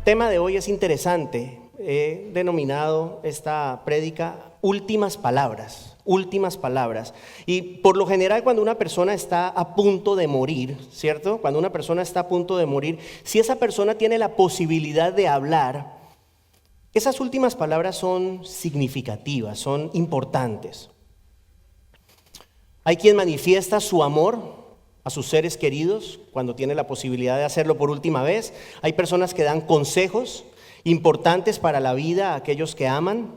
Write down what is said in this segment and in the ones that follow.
tema de hoy es interesante. He denominado esta prédica últimas palabras. Y por lo general cuando una persona está a punto de morir, ¿cierto? Cuando una persona está a punto de morir, si esa persona tiene la posibilidad de hablar, esas últimas palabras son significativas, son importantes. Hay quien manifiesta su amor a sus seres queridos cuando tiene la posibilidad de hacerlo por última vez. Hay personas que dan consejos importantes para la vida a aquellos que aman.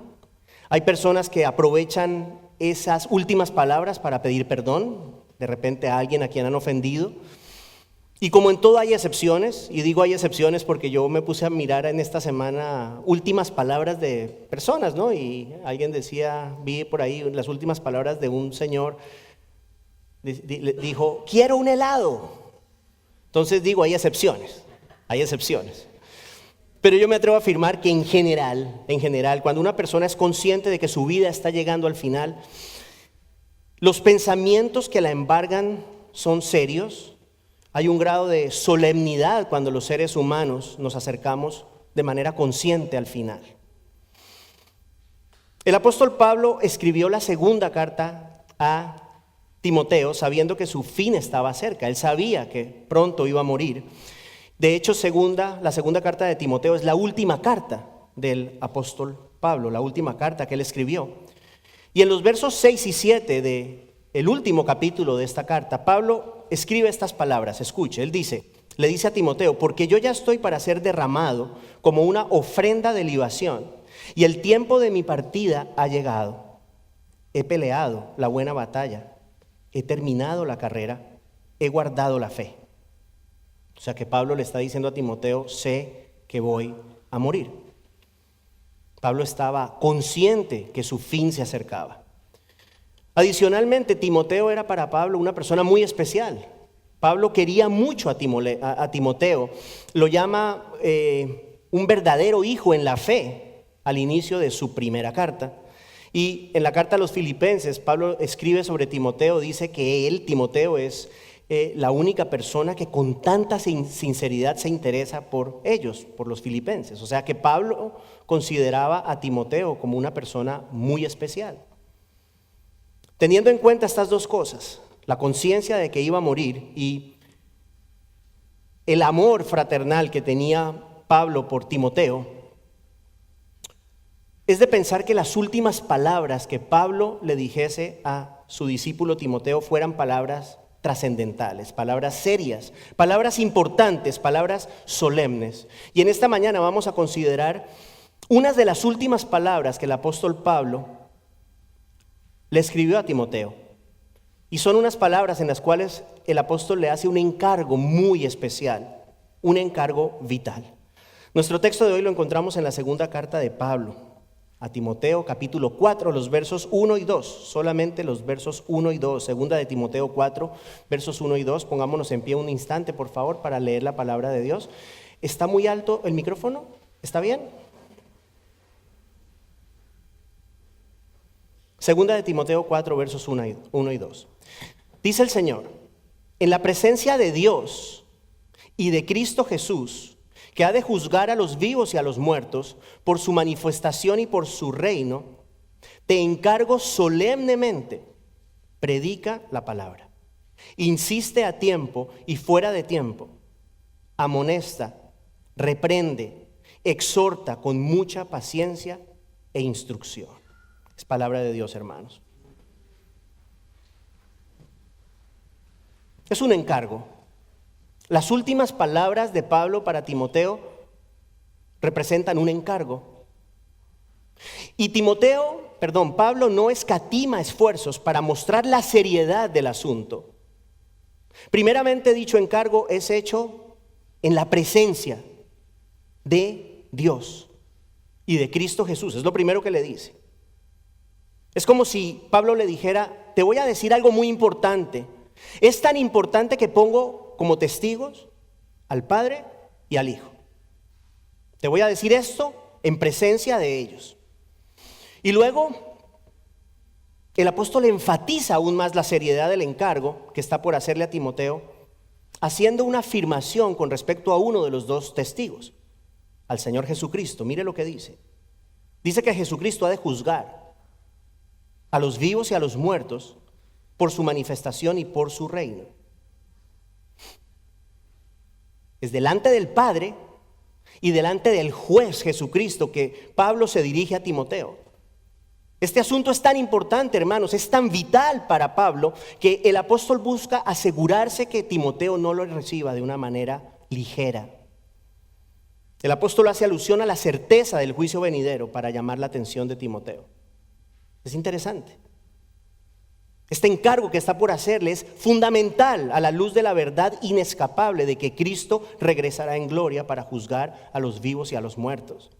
Hay personas que aprovechan esas últimas palabras para pedir perdón, de repente a alguien a quien han ofendido. Y como en todo hay excepciones, y digo hay excepciones porque yo me puse a mirar en esta semana últimas palabras de personas, ¿no? Y alguien decía, vi por ahí las últimas palabras de un señor, dijo, quiero un helado. Entonces digo, hay excepciones. Pero yo me atrevo a afirmar que en general, cuando una persona es consciente de que su vida está llegando al final, los pensamientos que la embargan son serios. Hay un grado de solemnidad cuando los seres humanos nos acercamos de manera consciente al final. El apóstol Pablo escribió la segunda carta a Timoteo sabiendo que su fin estaba cerca. Él sabía que pronto iba a morir. De hecho, la segunda carta de Timoteo es la última carta del apóstol Pablo, la última carta que él escribió. Y en los versos 6 y 7 del último capítulo de esta carta, Pablo escribe estas palabras. Escuche, le dice a Timoteo, porque yo ya estoy para ser derramado como una ofrenda de libación, y el tiempo de mi partida ha llegado. He peleado la buena batalla, he terminado la carrera, he guardado la fe. O sea que Pablo le está diciendo a Timoteo, sé que voy a morir. Pablo estaba consciente que su fin se acercaba. Adicionalmente, Timoteo era para Pablo una persona muy especial. Pablo quería mucho a Timoteo, lo llama un verdadero hijo en la fe al inicio de su primera carta. Y en la carta a los Filipenses, Pablo escribe sobre Timoteo, dice que Timoteo, es la única persona que con tanta sinceridad se interesa por ellos, por los filipenses. O sea que Pablo consideraba a Timoteo como una persona muy especial. Teniendo en cuenta estas dos cosas, la conciencia de que iba a morir y el amor fraternal que tenía Pablo por Timoteo, es de pensar que las últimas palabras que Pablo le dijese a su discípulo Timoteo fueran palabras trascendentales, palabras serias, palabras importantes, palabras solemnes. Y en esta mañana vamos a considerar unas de las últimas palabras que el apóstol Pablo le escribió a Timoteo. Y son unas palabras en las cuales el apóstol le hace un encargo muy especial, un encargo vital. Nuestro texto de hoy lo encontramos en la segunda carta de Pablo a Timoteo, capítulo 4, los versos 1 y 2, solamente los versos 1 y 2, segunda de Timoteo 4, versos 1 y 2, pongámonos en pie un instante, por favor, para leer la palabra de Dios. ¿Está muy alto el micrófono? ¿Está bien? Segunda de Timoteo 4, versos 1 y 2. Dice el Señor, en la presencia de Dios y de Cristo Jesús, que ha de juzgar a los vivos y a los muertos por su manifestación y por su reino, te encargo solemnemente, predica la palabra. Insiste a tiempo y fuera de tiempo, amonesta, reprende, exhorta con mucha paciencia e instrucción. Es palabra de Dios, hermanos. Es un encargo. Las últimas palabras de Pablo para Timoteo representan un encargo. Y Pablo no escatima esfuerzos para mostrar la seriedad del asunto. Primeramente, dicho encargo es hecho en la presencia de Dios y de Cristo Jesús. Es lo primero que le dice. Es como si Pablo le dijera, te voy a decir algo muy importante. Es tan importante que pongo como testigos al Padre y al Hijo. Te voy a decir esto en presencia de ellos. Y luego el apóstol enfatiza aún más la seriedad del encargo que está por hacerle a Timoteo, haciendo una afirmación con respecto a uno de los dos testigos, al Señor Jesucristo, mire lo que dice. Dice que Jesucristo ha de juzgar a los vivos y a los muertos por su manifestación y por su reino. Es delante del Padre y delante del juez Jesucristo que Pablo se dirige a Timoteo. Este asunto es tan importante, hermanos, es tan vital para Pablo que el apóstol busca asegurarse que Timoteo no lo reciba de una manera ligera. El apóstol hace alusión a la certeza del juicio venidero para llamar la atención de Timoteo. Es interesante. Este encargo que está por hacerle es fundamental a la luz de la verdad inescapable de que Cristo regresará en gloria para juzgar a los vivos y a los muertos.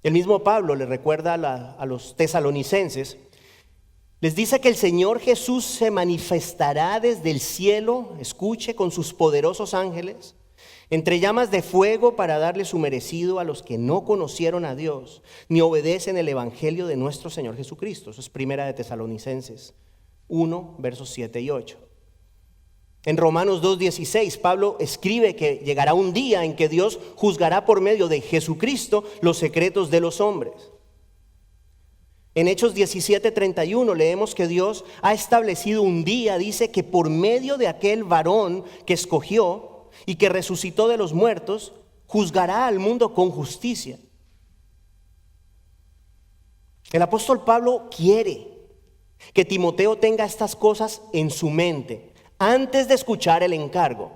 El mismo Pablo le recuerda a los tesalonicenses, les dice que el Señor Jesús se manifestará desde el cielo, escuche, con sus poderosos ángeles, entre llamas de fuego para darle su merecido a los que no conocieron a Dios, ni obedecen el evangelio de nuestro Señor Jesucristo. Eso es primera de Tesalonicenses 1, versos 7 y 8. En Romanos 2:16, Pablo escribe que llegará un día en que Dios juzgará por medio de Jesucristo los secretos de los hombres. En Hechos 17:31 leemos que Dios ha establecido un día, dice que por medio de aquel varón que escogió y que resucitó de los muertos, juzgará al mundo con justicia. El apóstol Pablo quiere que Timoteo tenga estas cosas en su mente antes de escuchar el encargo.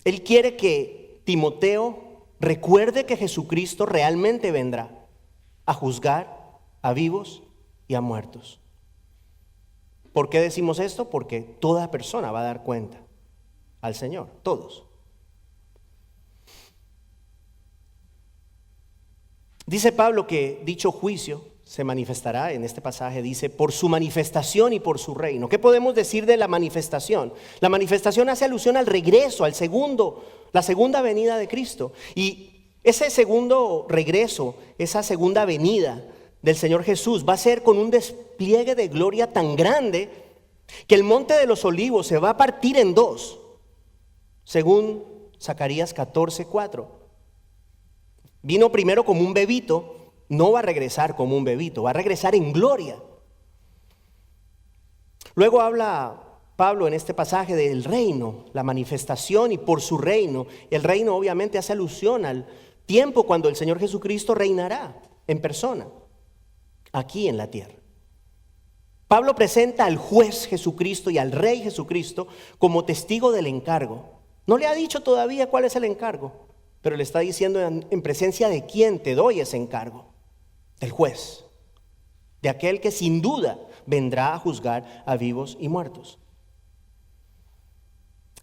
Él quiere que Timoteo recuerde que Jesucristo realmente vendrá a juzgar a vivos y a muertos. ¿Por qué decimos esto? Porque toda persona va a dar cuenta al Señor, todos. Dice Pablo que dicho juicio se manifestará, en este pasaje dice, por su manifestación y por su reino. ¿Qué podemos decir de la manifestación? La manifestación hace alusión al regreso, la segunda venida de Cristo. Y ese segundo regreso, esa segunda venida del Señor Jesús va a ser con un despliegue de gloria tan grande que el monte de los olivos se va a partir en dos, según Zacarías 14:4. Vino primero como un bebito, no va a regresar como un bebito, va a regresar en gloria. Luego habla Pablo en este pasaje del reino, la manifestación y por su reino. El reino obviamente hace alusión al tiempo cuando el Señor Jesucristo reinará en persona aquí en la tierra. Pablo presenta al juez Jesucristo y al rey Jesucristo como testigo del encargo. No le ha dicho todavía cuál es el encargo, pero le está diciendo en presencia de quién te doy ese encargo. Del juez, de aquel que sin duda vendrá a juzgar a vivos y muertos.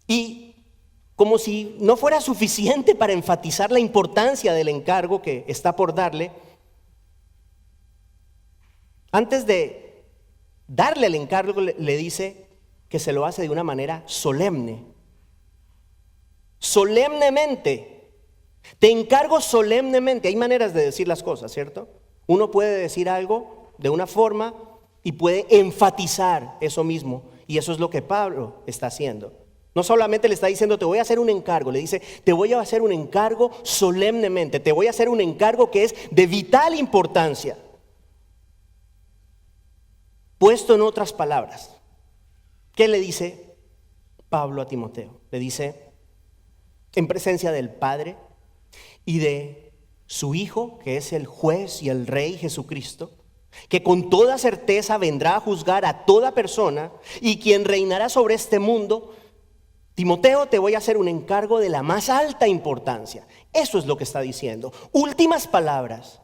Y como si no fuera suficiente para enfatizar la importancia del encargo que está por darle, antes de darle el encargo le dice que se lo hace de una manera solemne. Solemnemente. Te encargo solemnemente. Hay maneras de decir las cosas, ¿cierto? Uno puede decir algo de una forma y puede enfatizar eso mismo. Y eso es lo que Pablo está haciendo. No solamente le está diciendo te voy a hacer un encargo, le dice te voy a hacer un encargo solemnemente. Te voy a hacer un encargo que es de vital importancia. Puesto en otras palabras, ¿qué le dice Pablo a Timoteo? Le dice, en presencia del Padre y de su Hijo, que es el juez y el Rey Jesucristo, que con toda certeza vendrá a juzgar a toda persona y quien reinará sobre este mundo, Timoteo, te voy a hacer un encargo de la más alta importancia. Eso es lo que está diciendo. Últimas palabras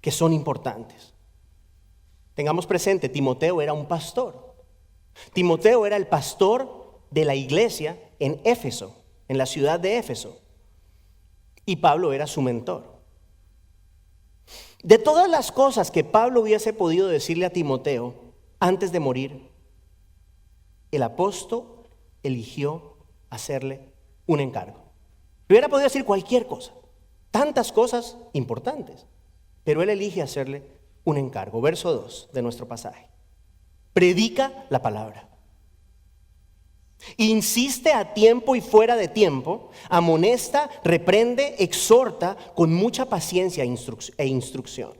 que son importantes. Tengamos presente, Timoteo era un pastor. Timoteo era el pastor de la iglesia en Éfeso, en la ciudad de Éfeso. Y Pablo era su mentor. De todas las cosas que Pablo hubiese podido decirle a Timoteo antes de morir, el apóstol eligió hacerle un encargo. Le hubiera podido decir cualquier cosa, tantas cosas importantes, pero él elige hacerle un encargo. Verso 2 de nuestro pasaje. Predica la palabra. Insiste a tiempo y fuera de tiempo, amonesta, reprende, exhorta con mucha paciencia e instrucción.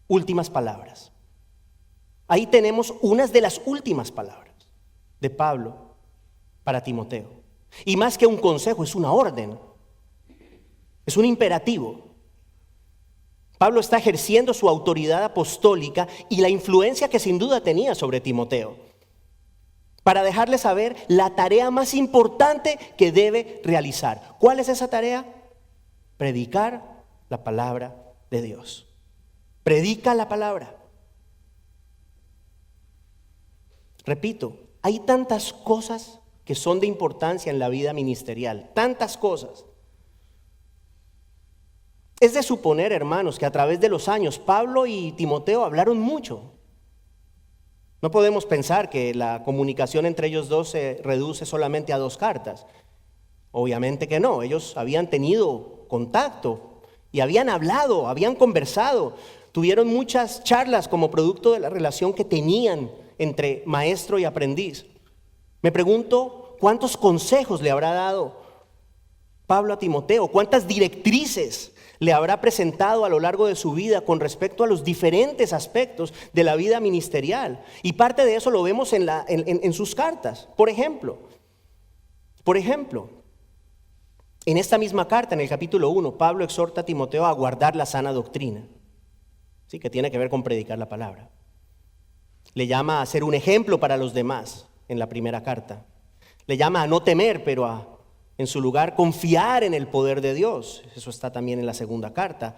Últimas palabras. Ahí tenemos unas de las últimas palabras de Pablo para Timoteo. Y más que un consejo, es una orden, es un imperativo. Pablo está ejerciendo su autoridad apostólica y la influencia que sin duda tenía sobre Timoteo, para dejarle saber la tarea más importante que debe realizar. ¿Cuál es esa tarea? Predicar la palabra de Dios. Predica la palabra. Repito, hay tantas cosas que son de importancia en la vida ministerial, tantas cosas. Es de suponer, hermanos, que a través de los años Pablo y Timoteo hablaron mucho. No podemos pensar que la comunicación entre ellos dos se reduce solamente a 2 cartas. Obviamente que no, ellos habían tenido contacto y habían hablado, habían conversado, tuvieron muchas charlas como producto de la relación que tenían entre maestro y aprendiz. Me pregunto, ¿cuántos consejos le habrá dado Pablo a Timoteo? ¿Cuántas directrices le habrá presentado a lo largo de su vida con respecto a los diferentes aspectos de la vida ministerial? Y parte de eso lo vemos en sus cartas. Por ejemplo, en esta misma carta, en el capítulo 1, Pablo exhorta a Timoteo a guardar la sana doctrina, ¿sí? Que tiene que ver con predicar la palabra. Le llama a ser un ejemplo para los demás en la primera carta. Le llama a no temer, pero en su lugar confiar en el poder de Dios. Eso está también en la segunda carta,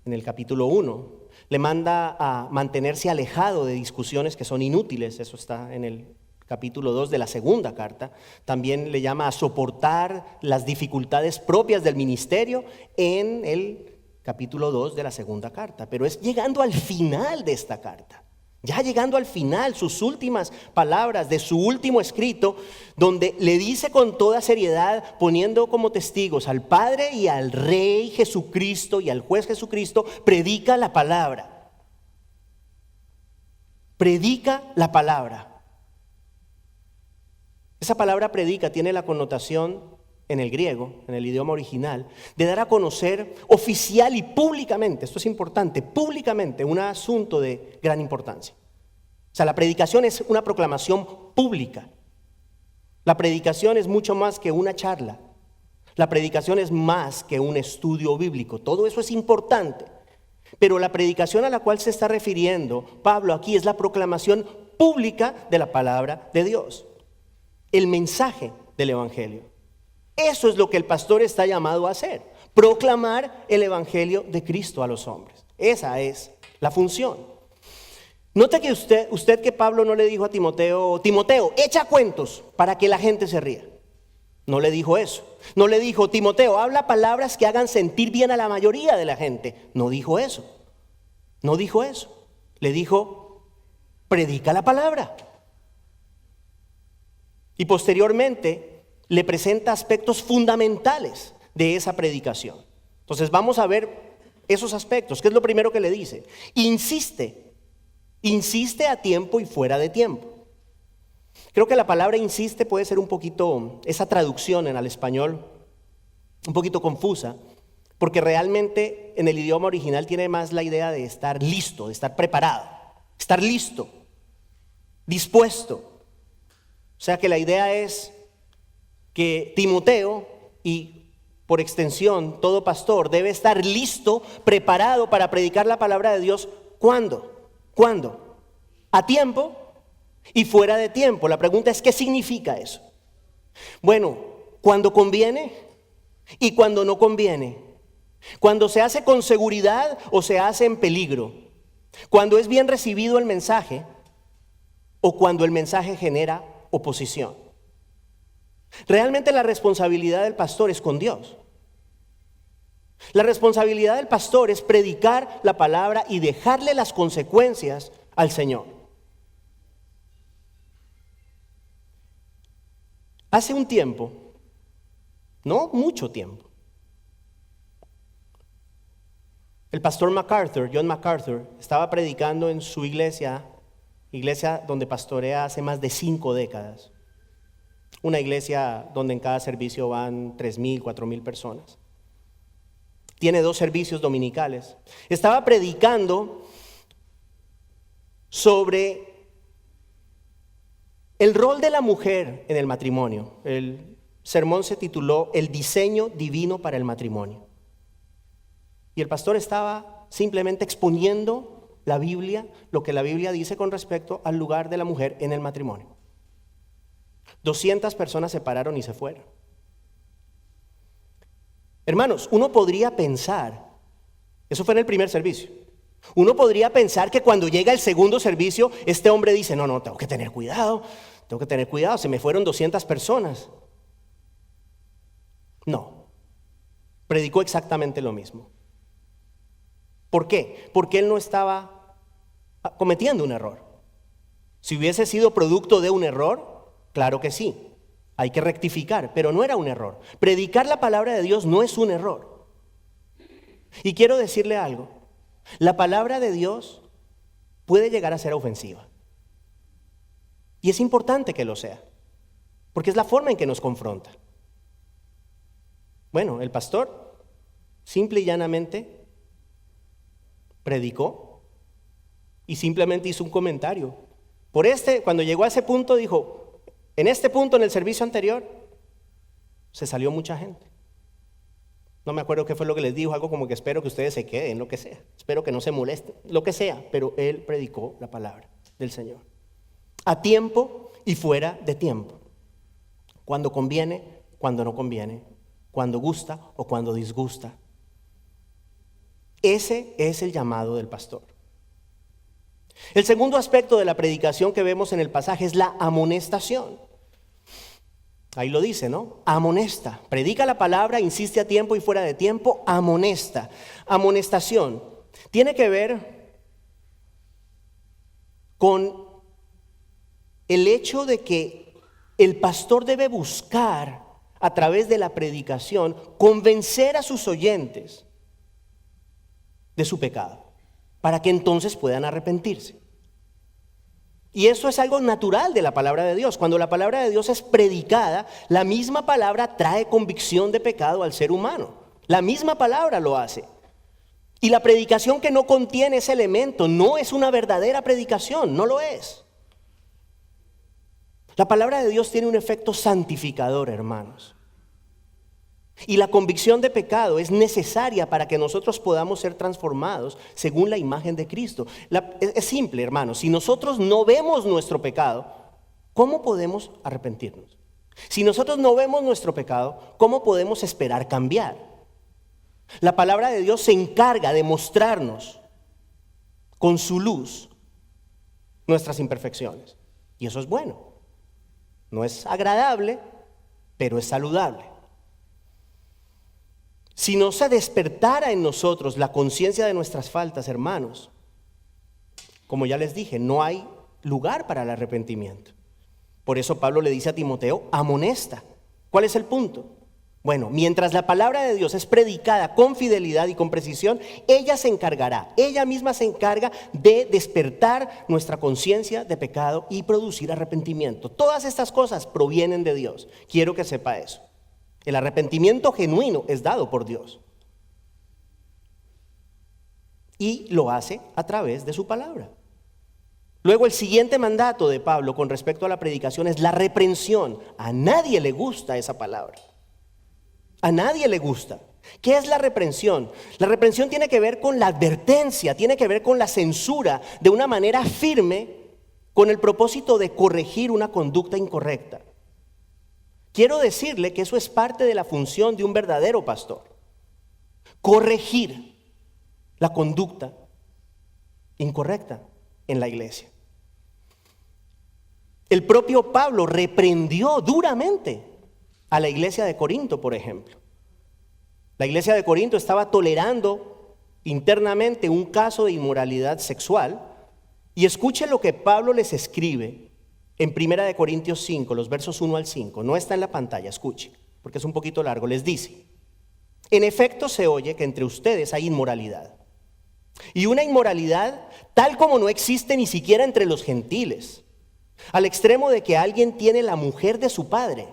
en el capítulo 1. Le manda a mantenerse alejado de discusiones que son inútiles. Eso está en el capítulo 2 de la segunda carta. También le llama a soportar las dificultades propias del ministerio en el capítulo 2 de la segunda carta. Pero es llegando al final de esta carta, ya llegando al final, sus últimas palabras de su último escrito, donde le dice con toda seriedad, poniendo como testigos al Padre y al Rey Jesucristo y al Juez Jesucristo, predica la palabra. Predica la palabra. Esa palabra predica tiene la connotación en el griego, en el idioma original, de dar a conocer oficial y públicamente, esto es importante, públicamente, un asunto de gran importancia. O sea, la predicación es una proclamación pública. La predicación es mucho más que una charla. La predicación es más que un estudio bíblico. Todo eso es importante. Pero la predicación a la cual se está refiriendo Pablo aquí es la proclamación pública de la palabra de Dios. El mensaje del evangelio. Eso es lo que el pastor está llamado a hacer, proclamar el evangelio de Cristo a los hombres. Esa es la función. Note que usted que Pablo no le dijo a Timoteo, Timoteo, echa cuentos para que la gente se ría. No le dijo eso. No le dijo, Timoteo, habla palabras que hagan sentir bien a la mayoría de la gente. No dijo eso. No dijo eso. Le dijo, predica la palabra. Y posteriormente le presenta aspectos fundamentales de esa predicación. Entonces vamos a ver esos aspectos. ¿Qué es lo primero que le dice? Insiste a tiempo y fuera de tiempo. Creo que la palabra insiste puede ser un poquito, esa traducción en al español, un poquito confusa, porque realmente en el idioma original tiene más la idea de estar listo, de estar preparado, estar listo, dispuesto. O sea que la idea es que Timoteo y por extensión todo pastor debe estar listo, preparado para predicar la palabra de Dios. ¿Cuándo? ¿Cuándo? A tiempo y fuera de tiempo. La pregunta es, ¿qué significa eso? Bueno, cuando conviene y cuando no conviene. Cuando se hace con seguridad o se hace en peligro. Cuando es bien recibido el mensaje o cuando el mensaje genera oposición. Realmente la responsabilidad del pastor es con Dios. La responsabilidad del pastor es predicar la palabra y dejarle las consecuencias al Señor. Hace un tiempo, no mucho tiempo, el pastor MacArthur, John MacArthur, estaba predicando en su iglesia donde pastorea hace más de 5 décadas. Una iglesia donde en cada servicio van 3,000, 4,000 personas. Tiene 2 servicios dominicales. Estaba predicando sobre el rol de la mujer en el matrimonio. El sermón se tituló El diseño divino para el matrimonio. Y el pastor estaba simplemente exponiendo la Biblia, lo que la Biblia dice con respecto al lugar de la mujer en el matrimonio. 200 personas se pararon y se fueron. Hermanos, uno podría pensar, eso fue en el primer servicio, uno podría pensar que cuando llega el segundo servicio, este hombre dice, no, tengo que tener cuidado, se me fueron 200 personas. No, predicó exactamente lo mismo. ¿Por qué? Porque él no estaba cometiendo un error. Si hubiese sido producto de un error, claro que sí, hay que rectificar, pero no era un error. Predicar la palabra de Dios no es un error. Y quiero decirle algo, la palabra de Dios puede llegar a ser ofensiva. Y es importante que lo sea, porque es la forma en que nos confronta. Bueno, el pastor simple y llanamente predicó y simplemente hizo un comentario. Cuando llegó a ese punto dijo, en este punto, en el servicio anterior, se salió mucha gente. No me acuerdo qué fue lo que les dijo, algo como que espero que ustedes se queden, lo que sea. Espero que no se molesten, lo que sea. Pero él predicó la palabra del Señor. A tiempo y fuera de tiempo. Cuando conviene, cuando no conviene. Cuando gusta o cuando disgusta. Ese es el llamado del pastor. El segundo aspecto de la predicación que vemos en el pasaje es la amonestación. Ahí lo dice, ¿no? Amonesta. Predica la palabra, insiste a tiempo y fuera de tiempo, amonesta. Amonestación tiene que ver con el hecho de que el pastor debe buscar a través de la predicación convencer a sus oyentes de su pecado, para que entonces puedan arrepentirse. Y eso es algo natural de la palabra de Dios. Cuando la palabra de Dios es predicada, la misma palabra trae convicción de pecado al ser humano. La misma palabra lo hace. Y la predicación que no contiene ese elemento no es una verdadera predicación, no lo es. La palabra de Dios tiene un efecto santificador, hermanos. Y la convicción de pecado es necesaria para que nosotros podamos ser transformados según la imagen de Cristo. Es simple, hermanos. Si nosotros no vemos nuestro pecado, ¿cómo podemos arrepentirnos? Si nosotros no vemos nuestro pecado, ¿cómo podemos esperar cambiar? La palabra de Dios se encarga de mostrarnos con su luz nuestras imperfecciones. Y eso es bueno. No es agradable, pero es saludable. Si no se despertara en nosotros la conciencia de nuestras faltas, hermanos, como ya les dije, no hay lugar para el arrepentimiento. Por eso Pablo le dice a Timoteo, amonesta. ¿Cuál es el punto? Bueno, mientras la palabra de Dios es predicada con fidelidad y con precisión, ella misma se encarga de despertar nuestra conciencia de pecado y producir arrepentimiento. Todas estas cosas provienen de Dios. Quiero que sepa eso. El arrepentimiento genuino es dado por Dios. Y lo hace a través de su palabra. Luego el siguiente mandato de Pablo con respecto a la predicación es la reprensión. A nadie le gusta esa palabra. A nadie le gusta. ¿Qué es la reprensión? La reprensión tiene que ver con la advertencia, tiene que ver con la censura de una manera firme con el propósito de corregir una conducta incorrecta. Quiero decirle que eso es parte de la función de un verdadero pastor. Corregir la conducta incorrecta en la iglesia. El propio Pablo reprendió duramente a la iglesia de Corinto, por ejemplo. La iglesia de Corinto estaba tolerando internamente un caso de inmoralidad sexual. Y escuche lo que Pablo les escribe en 1 Corintios 5, los versos 1 al 5, no está en la pantalla, escuche, porque es un poquito largo. Les dice, en efecto se oye que entre ustedes hay inmoralidad. Y una inmoralidad tal como no existe ni siquiera entre los gentiles. al extremo de que alguien tiene la mujer de su padre.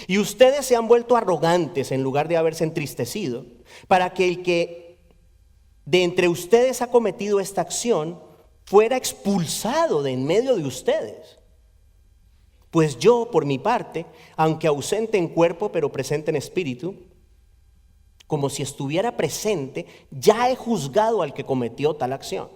Y ustedes se han vuelto arrogantes en lugar de haberse entristecido, para que el que de entre ustedes ha cometido esta acción fuera expulsado de en medio de ustedes. Pues yo, por mi parte, aunque ausente en cuerpo, pero presente en espíritu, como si estuviera presente, ya he juzgado al que cometió tal acción.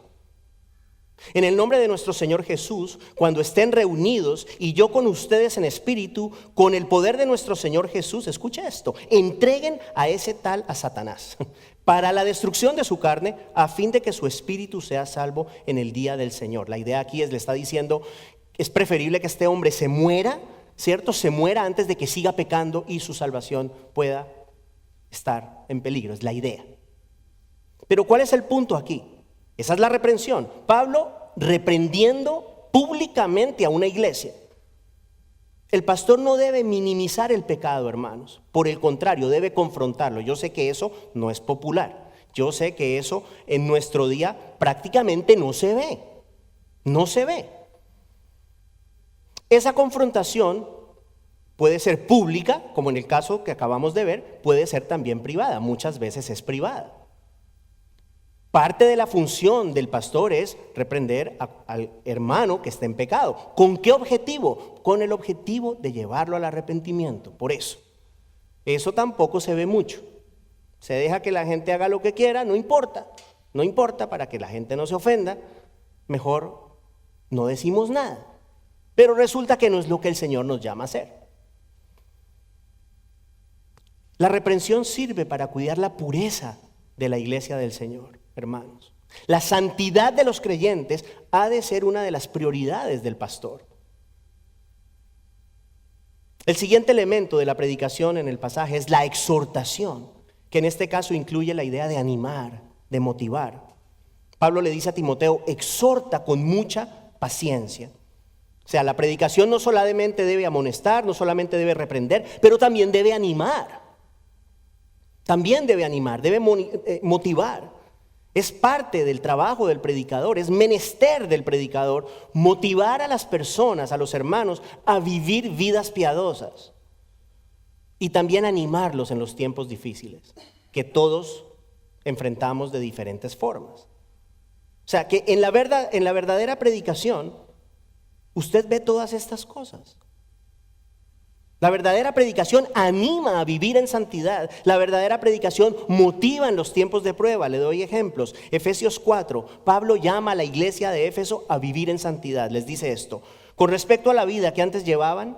En el nombre de nuestro Señor Jesús, cuando estén reunidos y yo con ustedes en espíritu, con el poder de nuestro Señor Jesús, escucha esto, entreguen a ese tal a Satanás para la destrucción de su carne, a fin de que su espíritu sea salvo en el día del Señor. La idea aquí le está diciendo, es preferible que este hombre se muera, ¿cierto? Se muera antes de que siga pecando y su salvación pueda estar en peligro, es la idea. Pero ¿cuál es el punto aquí? Esa es la reprensión. Pablo reprendiendo públicamente a una iglesia. El pastor no debe minimizar el pecado, hermanos. Por el contrario, debe confrontarlo. Yo sé que eso no es popular. Yo sé que eso en nuestro día prácticamente no se ve. No se ve. Esa confrontación puede ser pública, como en el caso que acabamos de ver, puede ser también privada. Muchas veces es privada. Parte de la función del pastor es reprender al hermano que está en pecado. ¿Con qué objetivo? Con el objetivo de llevarlo al arrepentimiento. Por eso. Eso tampoco se ve mucho. Se deja que la gente haga lo que quiera, no importa. No importa, para que la gente no se ofenda. Mejor no decimos nada. Pero resulta que no es lo que el Señor nos llama a hacer. La reprensión sirve para cuidar la pureza de la iglesia del Señor. Hermanos, la santidad de los creyentes ha de ser una de las prioridades del pastor. El siguiente elemento de la predicación en el pasaje es la exhortación, que en este caso incluye la idea de animar, de motivar. Pablo le dice a Timoteo, exhorta con mucha paciencia. O sea, la predicación no solamente debe amonestar, no solamente debe reprender, pero también debe animar. También debe animar, debe motivar. Es parte del trabajo del predicador, es menester del predicador motivar a las personas, a los hermanos, a vivir vidas piadosas y también animarlos en los tiempos difíciles que todos enfrentamos de diferentes formas. O sea, que en la verdadera predicación usted ve todas estas cosas. La verdadera predicación anima a vivir en santidad. La verdadera predicación motiva en los tiempos de prueba. Le doy ejemplos. Efesios 4, Pablo llama a la iglesia de Éfeso a vivir en santidad. Les dice esto: con respecto a la vida que antes llevaban,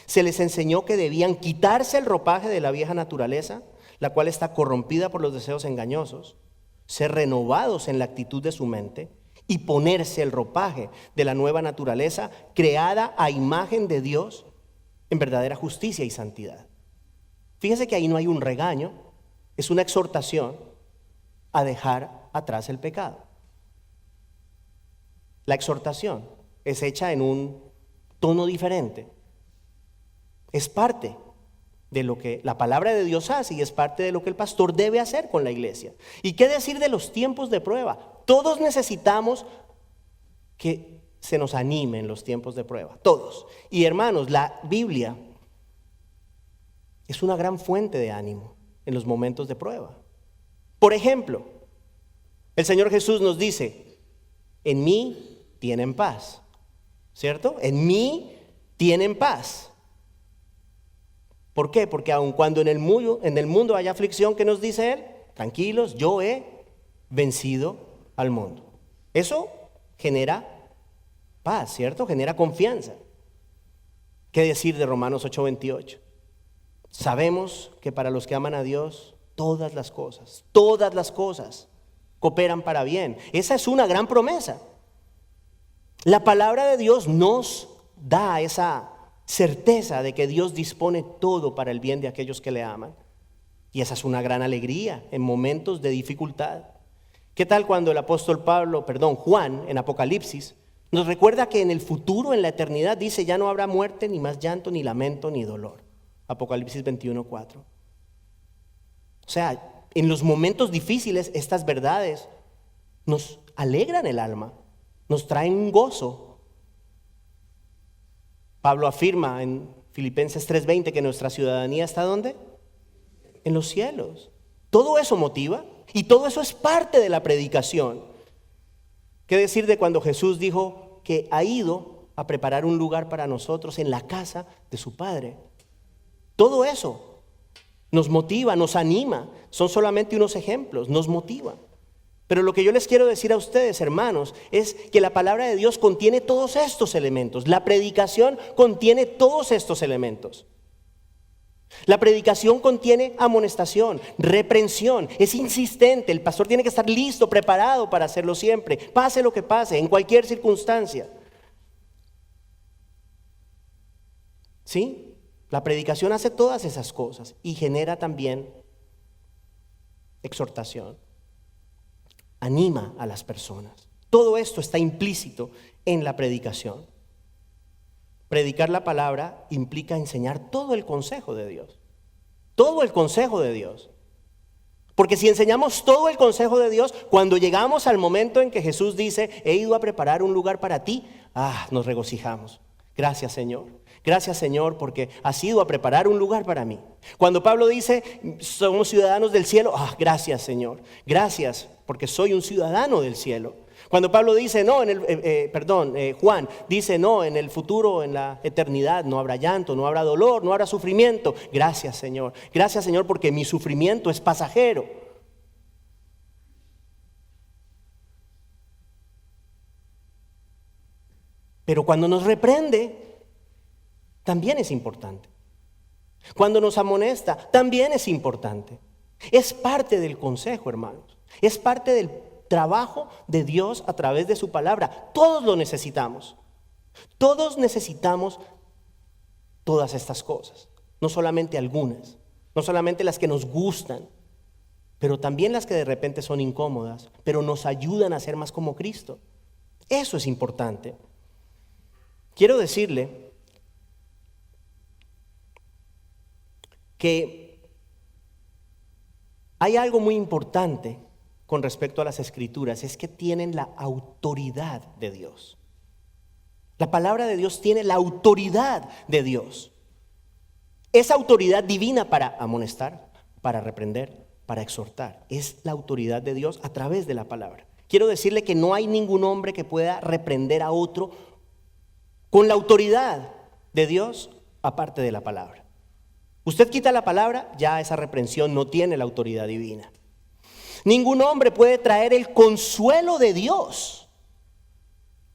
se les enseñó que debían quitarse el ropaje de la vieja naturaleza, la cual está corrompida por los deseos engañosos, ser renovados en la actitud de su mente y ponerse el ropaje de la nueva naturaleza, creada a imagen de Dios, en verdadera justicia y santidad. Fíjese que ahí no hay un regaño, es una exhortación a dejar atrás el pecado. La exhortación es hecha en un tono diferente. Es parte de lo que la palabra de Dios hace y es parte de lo que el pastor debe hacer con la iglesia. ¿Y qué decir de los tiempos de prueba? Todos necesitamos que se nos anime en los tiempos de prueba, todos. Y hermanos, la Biblia es una gran fuente de ánimo en los momentos de prueba. Por ejemplo, el Señor Jesús nos dice, en mí tienen paz, ¿cierto? En mí tienen paz. ¿Por qué? Porque aun cuando en el mundo haya aflicción, ¿qué nos dice Él? Tranquilos, yo he vencido al mundo. Eso genera paz, ¿cierto? Genera confianza. ¿Qué decir de Romanos 8:28? Sabemos que para los que aman a Dios, todas las cosas cooperan para bien. Esa es una gran promesa. La palabra de Dios nos da esa certeza de que Dios dispone todo para el bien de aquellos que le aman. Y esa es una gran alegría en momentos de dificultad. ¿Qué tal cuando el apóstol Juan, en Apocalipsis, nos recuerda que en el futuro, en la eternidad, dice, ya no habrá muerte, ni más llanto, ni lamento, ni dolor? Apocalipsis 21:4. O sea, en los momentos difíciles, estas verdades nos alegran el alma, nos traen un gozo. Pablo afirma en Filipenses 3:20 que nuestra ciudadanía está ¿dónde? En los cielos. Todo eso motiva y todo eso es parte de la predicación. ¿Qué decir de cuando Jesús dijo que ha ido a preparar un lugar para nosotros en la casa de su Padre? Todo eso nos motiva, nos anima. Son solamente unos ejemplos, nos motiva. Pero lo que yo les quiero decir a ustedes, hermanos, es que la palabra de Dios contiene todos estos elementos. La predicación contiene todos estos elementos. La predicación contiene amonestación, reprensión, es insistente. El pastor tiene que estar listo, preparado para hacerlo siempre, pase lo que pase, en cualquier circunstancia. ¿Sí? La predicación hace todas esas cosas y genera también exhortación. Anima a las personas. Todo esto está implícito en la predicación. Predicar la palabra implica enseñar todo el consejo de Dios. Todo el consejo de Dios. Porque si enseñamos todo el consejo de Dios, cuando llegamos al momento en que Jesús dice, he ido a preparar un lugar para ti, nos regocijamos. Gracias, Señor. Gracias, Señor, porque has ido a preparar un lugar para mí. Cuando Pablo dice, somos ciudadanos del cielo, gracias, Señor. Gracias, porque soy un ciudadano del cielo. Cuando Pablo dice, Juan dice, no, en el futuro, en la eternidad, no habrá llanto, no habrá dolor, no habrá sufrimiento. Gracias, Señor. Gracias, Señor, porque mi sufrimiento es pasajero. Pero cuando nos reprende, también es importante. Cuando nos amonesta, también es importante. Es parte del consejo, hermanos. Es parte del trabajo de Dios a través de su palabra. Todos lo necesitamos. Todos necesitamos todas estas cosas. No solamente algunas, no solamente las que nos gustan, pero también las que de repente son incómodas, pero nos ayudan a ser más como Cristo. Eso es importante. Quiero decirle que hay algo muy importante con respecto a las Escrituras, es que tienen la autoridad de Dios. La palabra de Dios tiene la autoridad de Dios. Esa autoridad divina para amonestar, para reprender, para exhortar. Es la autoridad de Dios a través de la palabra. Quiero decirle que no hay ningún hombre que pueda reprender a otro con la autoridad de Dios aparte de la palabra. Usted quita la palabra, ya esa reprensión no tiene la autoridad divina. Ningún hombre puede traer el consuelo de Dios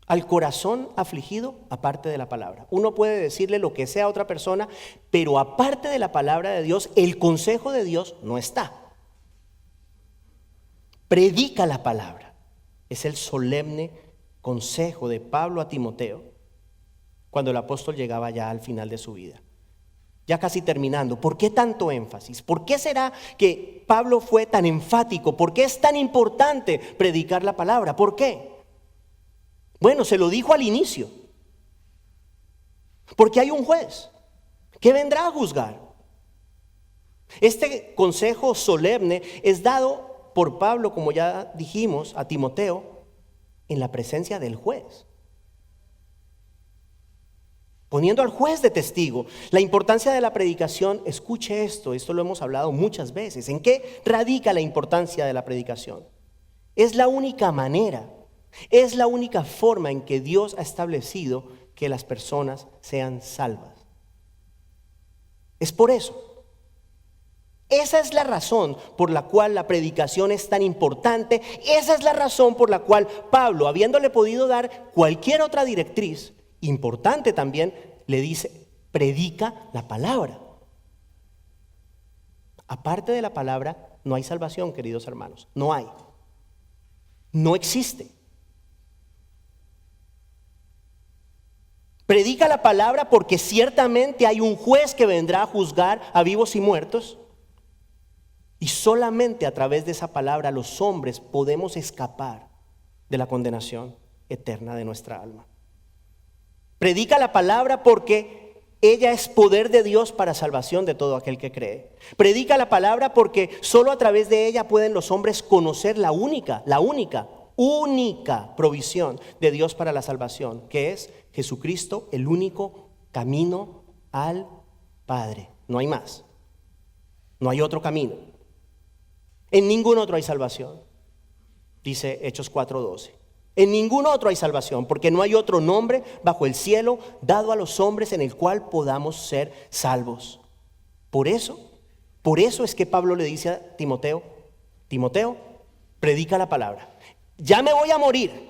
al corazón afligido aparte de la palabra. Uno puede decirle lo que sea a otra persona, pero aparte de la palabra de Dios, el consejo de Dios no está. Predica la palabra. Es el solemne consejo de Pablo a Timoteo cuando el apóstol llegaba ya al final de su vida. Ya casi terminando, ¿por qué tanto énfasis? ¿Por qué será que Pablo fue tan enfático? ¿Por qué es tan importante predicar la palabra? ¿Por qué? Bueno, se lo dijo al inicio. Porque hay un juez que vendrá a juzgar. Este consejo solemne es dado por Pablo, como ya dijimos, a Timoteo, en la presencia del juez. Poniendo al juez de testigo. La importancia de la predicación, escuche esto lo hemos hablado muchas veces. ¿En qué radica la importancia de la predicación? Es la única manera, es la única forma en que Dios ha establecido que las personas sean salvas. Es por eso. Esa es la razón por la cual la predicación es tan importante. Esa es la razón por la cual Pablo, habiéndole podido dar cualquier otra directriz importante también, le dice, predica la palabra. Aparte de la palabra, no hay salvación, queridos hermanos. No hay. No existe. Predica la palabra porque ciertamente hay un juez que vendrá a juzgar a vivos y muertos. Y solamente a través de esa palabra los hombres podemos escapar de la condenación eterna de nuestra alma. Predica la palabra porque ella es poder de Dios para salvación de todo aquel que cree. Predica la palabra porque solo a través de ella pueden los hombres conocer la única provisión de Dios para la salvación, que es Jesucristo, el único camino al Padre. No hay más. No hay otro camino. En ningún otro hay salvación, dice Hechos 4:12. En ningún otro hay salvación, porque no hay otro nombre bajo el cielo dado a los hombres en el cual podamos ser salvos. Por eso es que Pablo le dice a Timoteo, Timoteo, predica la palabra. Ya me voy a morir.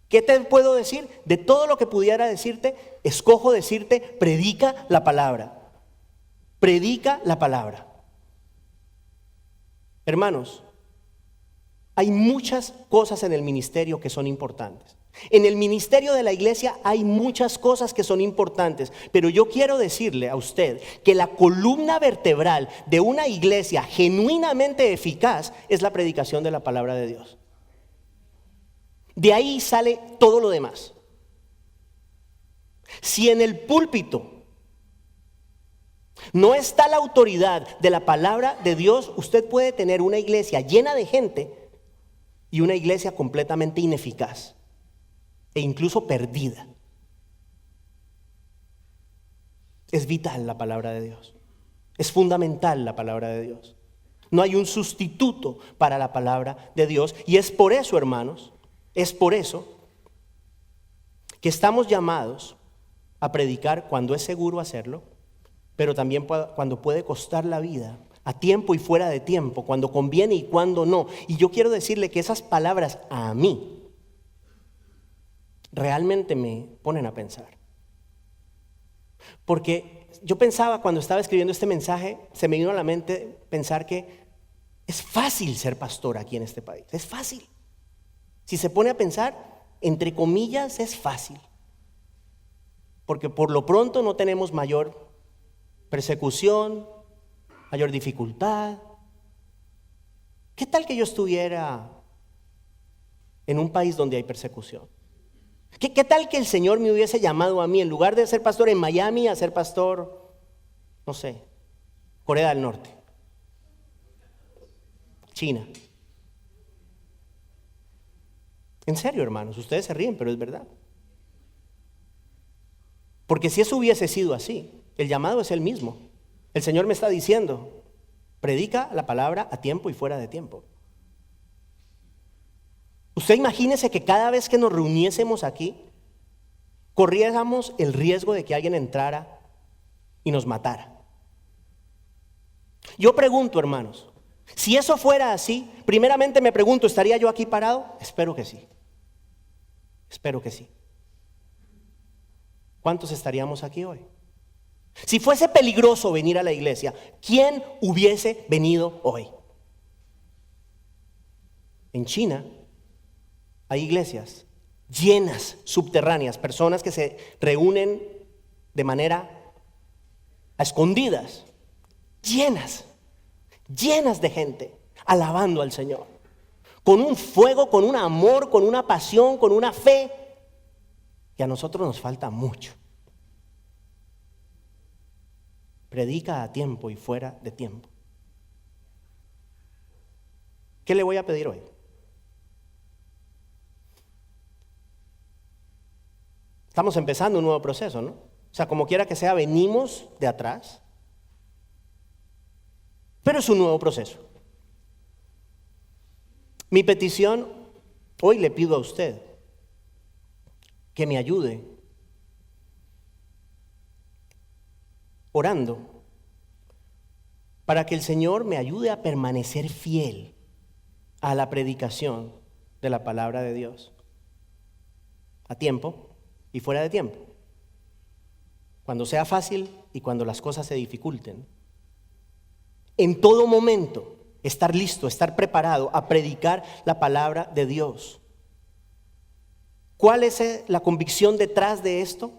¿Qué te puedo decir? De todo lo que pudiera decirte, escojo decirte, predica la palabra. Predica la palabra. Hermanos, hay muchas cosas en el ministerio que son importantes. En el ministerio de la iglesia hay muchas cosas que son importantes, pero yo quiero decirle a usted que la columna vertebral de una iglesia genuinamente eficaz es la predicación de la palabra de Dios. De ahí sale todo lo demás. Si en el púlpito no está la autoridad de la palabra de Dios, usted puede tener una iglesia llena de gente y una iglesia completamente ineficaz e incluso perdida. Es vital la palabra de Dios. Es fundamental la palabra de Dios. No hay un sustituto para la palabra de Dios. Y es por eso, hermanos, es por eso que estamos llamados a predicar cuando es seguro hacerlo, pero también cuando puede costar la vida, a tiempo y fuera de tiempo, cuando conviene y cuando no. Y yo quiero decirle que esas palabras a mí realmente me ponen a pensar. Porque yo pensaba cuando estaba escribiendo este mensaje, se me vino a la mente pensar que es fácil ser pastor aquí en este país. Es fácil. Si se pone a pensar, entre comillas, es fácil. Porque por lo pronto no tenemos mayor persecución, mayor dificultad. ¿Qué tal que yo estuviera en un país donde hay persecución? ¿Qué tal que el Señor me hubiese llamado a mí, en lugar de ser pastor en Miami, a ser pastor, no sé, Corea del Norte, China? En serio, hermanos, ustedes se ríen, pero es verdad. Porque si eso hubiese sido así, el llamado es el mismo. El Señor me está diciendo, predica la palabra a tiempo y fuera de tiempo. Usted imagínese que cada vez que nos reuniésemos aquí, corriéramos el riesgo de que alguien entrara y nos matara. Yo pregunto, hermanos, si eso fuera así, primeramente me pregunto, ¿estaría yo aquí parado? Espero que sí. Espero que sí. ¿Cuántos estaríamos aquí hoy? Si fuese peligroso venir a la iglesia, ¿quién hubiese venido hoy? En China hay iglesias llenas, subterráneas, personas que se reúnen de manera a escondidas, llenas de gente, alabando al Señor, con un fuego, con un amor, con una pasión, con una fe, que a nosotros nos falta mucho. Predica a tiempo y fuera de tiempo. ¿Qué le voy a pedir hoy? Estamos empezando un nuevo proceso, ¿no? O sea, como quiera que sea, venimos de atrás, pero es un nuevo proceso. Mi petición, hoy le pido a usted que me ayude orando para que el Señor me ayude a permanecer fiel a la predicación de la palabra de Dios, a tiempo y fuera de tiempo, cuando sea fácil y cuando las cosas se dificulten. En todo momento estar listo, estar preparado a predicar la palabra de Dios. ¿Cuál es la convicción detrás de esto?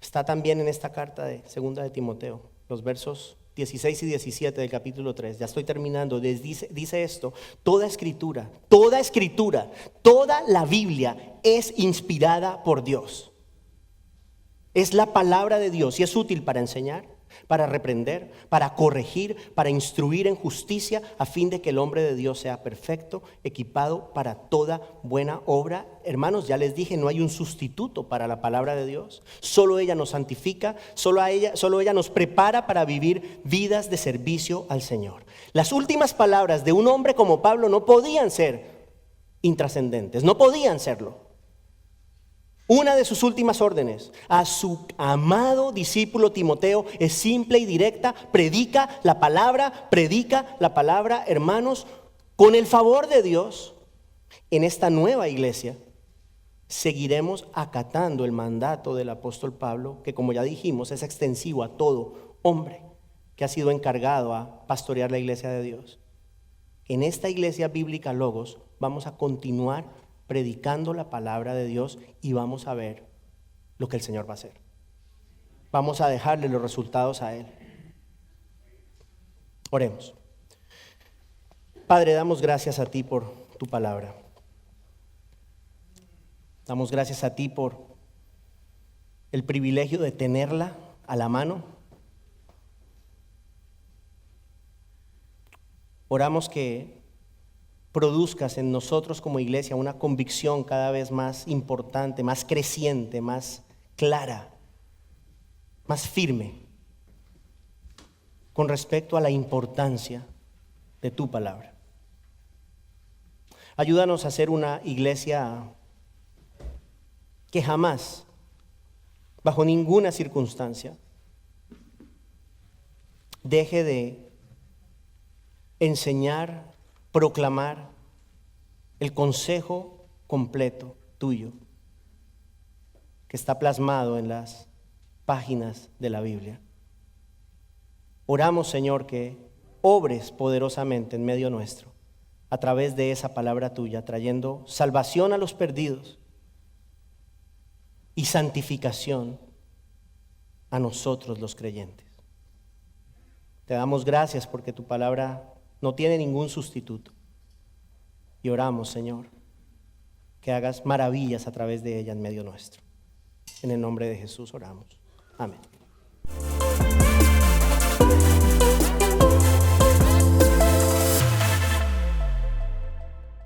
Está también en esta carta de segunda de Timoteo, los versos 16 y 17 del capítulo 3. Ya estoy terminando. Dice esto: toda escritura, toda la Biblia es inspirada por Dios. Es la palabra de Dios y es útil para enseñar, para reprender, para corregir, para instruir en justicia, a fin de que el hombre de Dios sea perfecto, equipado para toda buena obra. Hermanos, ya les dije, no hay un sustituto para la palabra de Dios. Solo ella nos santifica, solo ella nos prepara para vivir vidas de servicio al Señor. Las últimas palabras de un hombre como Pablo no podían ser intrascendentes, no podían serlo. Una de sus últimas órdenes a su amado discípulo Timoteo es simple y directa: predica la palabra, hermanos, con el favor de Dios. En esta nueva iglesia seguiremos acatando el mandato del apóstol Pablo, que como ya dijimos es extensivo a todo hombre que ha sido encargado a pastorear la iglesia de Dios. En esta iglesia bíblica Logos vamos a continuar predicando la palabra de Dios y vamos a ver lo que el Señor va a hacer. Vamos a dejarle los resultados a Él. Oremos. Padre, damos gracias a ti por tu palabra. Damos gracias a ti por el privilegio de tenerla a la mano. Oramos que produzcas en nosotros como iglesia una convicción cada vez más importante, más creciente, más clara, más firme con respecto a la importancia de tu palabra. Ayúdanos a ser una iglesia que jamás, bajo ninguna circunstancia, deje de enseñar, proclamar el consejo completo tuyo que está plasmado en las páginas de la Biblia. Oramos, Señor, que obres poderosamente en medio nuestro a través de esa palabra tuya, trayendo salvación a los perdidos y santificación a nosotros los creyentes. Te damos gracias porque tu palabra no tiene ningún sustituto. Y oramos, Señor, que hagas maravillas a través de ella en medio nuestro. En el nombre de Jesús oramos. Amén.